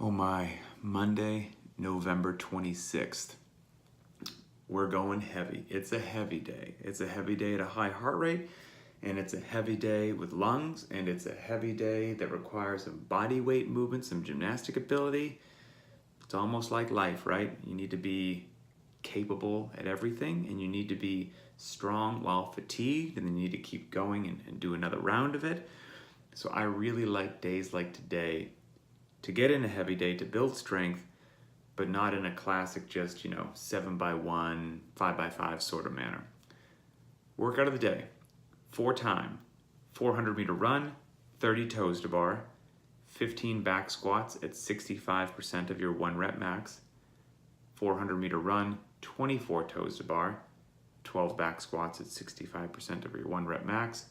Oh my, Monday, November 26th. We're going heavy. It's a heavy day. It's a heavy day at a high heart rate, and it's a heavy day with lungs, and it's a heavy day that requires some body weight movement, some gymnastic ability. It's almost like life, right? You need to be capable at everything, and you need to be strong while fatigued, and then you need to keep going and do another round of it. So I really like days like today to get in a heavy day, to build strength, but not in a classic just, 7x1, 5x5 sort of manner. Workout of the day, 4-time, 400-meter run, 30 toes to bar, 15 back squats at 65% of your 1 rep max, 400-meter run, 24 toes to bar, 12 back squats at 65% of your 1 rep max,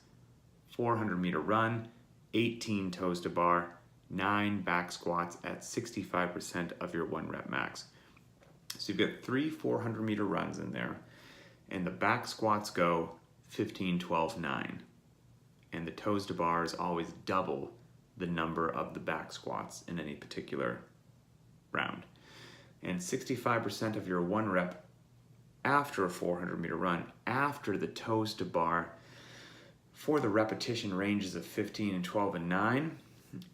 400-meter run, 18 toes to bar, 9 back squats at 65% of your 1 rep max. So you've got 3 400-meter runs in there, and the back squats go 15, 12, 9. And the toes to bar is always double the number of the back squats in any particular round. And 65% of your 1 rep after a 400-meter run, after the toes to bar, for the repetition ranges of 15 and 12 and 9,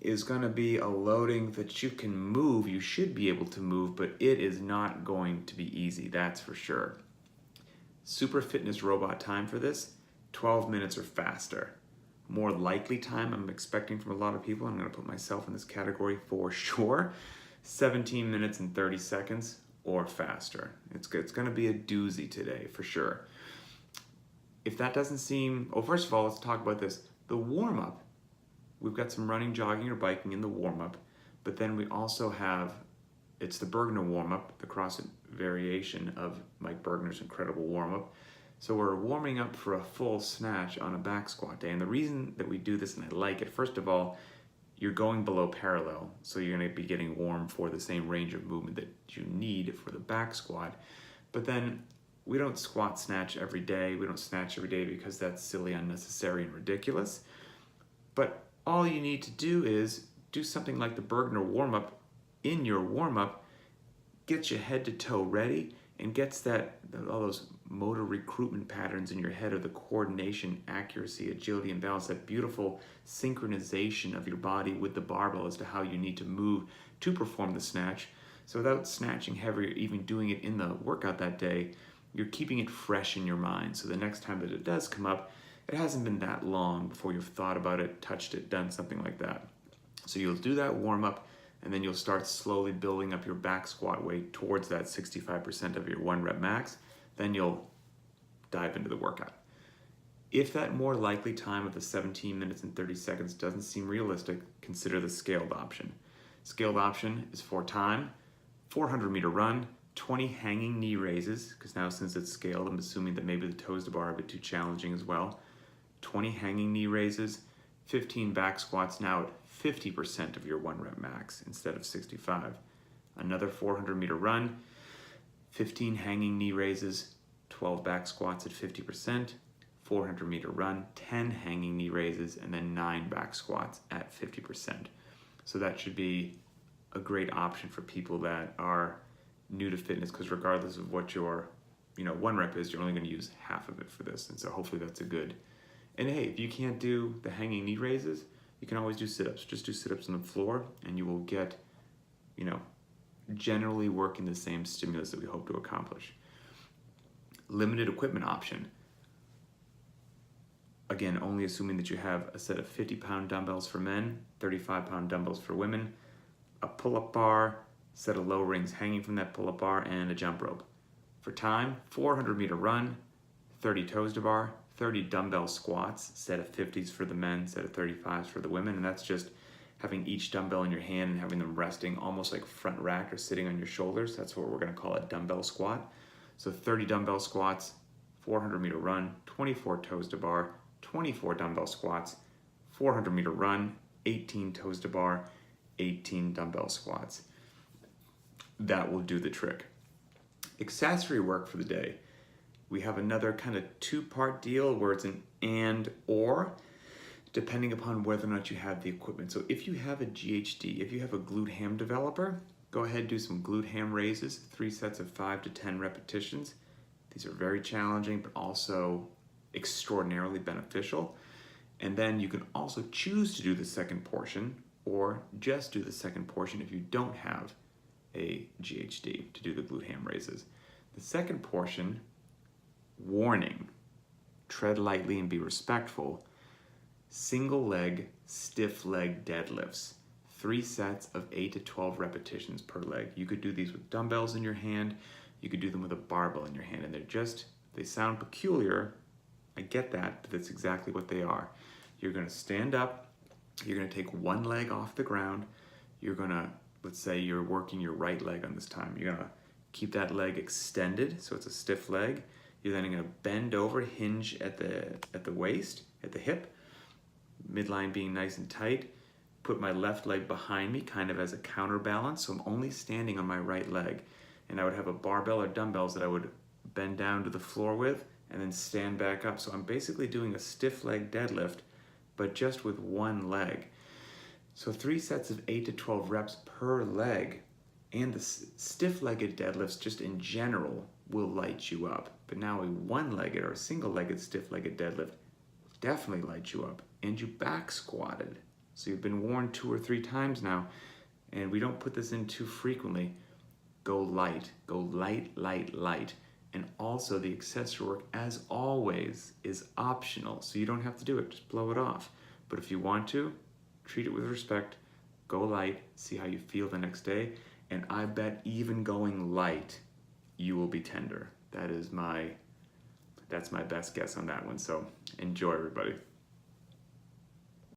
is going to be a loading that you can move. You should be able to move, but it is not going to be easy, that's for sure. Super fitness robot time for this, 12 minutes or faster. More likely time I'm expecting from a lot of people, I'm going to put myself in this category for sure, 17 minutes and 30 seconds or faster. It's going to be a doozy today for sure. If that doesn't seem, first of all, let's talk about this. The warm-up, we've got some running, jogging, or biking in the warm-up, but then we also have, it's the Bergner warm-up, the CrossFit variation of Mike Bergner's incredible warm-up. So we're warming up for a full snatch on a back squat day. And the reason that we do this, and I like it, first of all, you're going below parallel, so you're going to be getting warm for the same range of movement that you need for the back squat. But then we don't squat snatch every day. We don't snatch every day because that's silly, unnecessary, and ridiculous. But all you need to do is do something like the Bergner warm-up in your warm-up, gets you head to toe ready, and gets all those motor recruitment patterns in your head of the coordination, accuracy, agility, and balance, that beautiful synchronization of your body with the barbell as to how you need to move to perform the snatch. So without snatching heavy or even doing it in the workout that day, you're keeping it fresh in your mind. So the next time that it does come up, it hasn't been that long before you've thought about it, touched it, done something like that. So you'll do that warm-up, and then you'll start slowly building up your back squat weight towards that 65% of your 1 rep max. Then you'll dive into the workout. If that more likely time of the 17 minutes and 30 seconds doesn't seem realistic, consider the scaled option. Scaled option is 4-time, 400-meter run, 20 hanging knee raises, because now since it's scaled, I'm assuming that maybe the toes to bar are a bit too challenging as well. 20 hanging knee raises, 15 back squats now at 50% of your 1 rep max instead of 65. Another 400-meter run, 15 hanging knee raises, 12 back squats at 50%, 400-meter run, 10 hanging knee raises, and then 9 back squats at 50%. So that should be a great option for people that are new to fitness, because regardless of what your 1 rep is, you're only going to use half of it for this. And so hopefully that's a good. And hey, if you can't do the hanging knee raises, you can always do sit-ups. Just do sit-ups on the floor, and you will get, generally working the same stimulus that we hope to accomplish. Limited equipment option. Again, only assuming that you have a set of 50-pound dumbbells for men, 35-pound dumbbells for women, a pull-up bar, set of low rings hanging from that pull-up bar, and a jump rope. For time, 400-meter run, 30 toes to bar, 30 dumbbell squats, set of 50s for the men, set of 35s for the women, and that's just having each dumbbell in your hand and having them resting almost like front rack or sitting on your shoulders. That's what we're going to call a dumbbell squat. So 30 dumbbell squats, 400-meter run, 24 toes to bar, 24 dumbbell squats, 400-meter run, 18 toes to bar, 18 dumbbell squats. That will do the trick. Accessory work for the day. We have another kind of 2-part deal where it's an and or. depending upon whether or not you have the equipment. So if you have a GHD, if you have a glute ham developer, go ahead and do some glute ham raises, 3 sets of 5 to 10 repetitions. These are very challenging, but also extraordinarily beneficial. And then you can also choose to do the second portion, or just do the second portion if you don't have a GHD to do the glute ham raises. The second portion, warning, tread lightly and be respectful. Single leg, stiff leg deadlifts. 3 sets of 8 to 12 repetitions per leg. You could do these with dumbbells in your hand. You could do them with a barbell in your hand. And they sound peculiar. I get that, but that's exactly what they are. You're gonna stand up. You're gonna take one leg off the ground. You're gonna, let's say you're working your right leg on this time. You're gonna keep that leg extended, so it's a stiff leg. You're then gonna bend over, hinge at the waist, at the hip, midline being nice and tight. Put my left leg behind me, kind of as a counterbalance, so I'm only standing on my right leg. And I would have a barbell or dumbbells that I would bend down to the floor with, and then stand back up. So I'm basically doing a stiff leg deadlift, but just with one leg. So 3 sets of 8 to 12 reps per leg, and the stiff-legged deadlifts just in general will light you up. But now a one-legged or a single-legged stiff-legged deadlift definitely lights you up. And you back squatted. So you've been worn 2 or 3 times now, and we don't put this in too frequently. Go light, light, light. And also the accessory work, as always, is optional. So you don't have to do it, just blow it off. But if you want to, treat it with respect, go light, see how you feel the next day. And I bet even going light, you will be tender. That's my best guess on that one. So enjoy, everybody.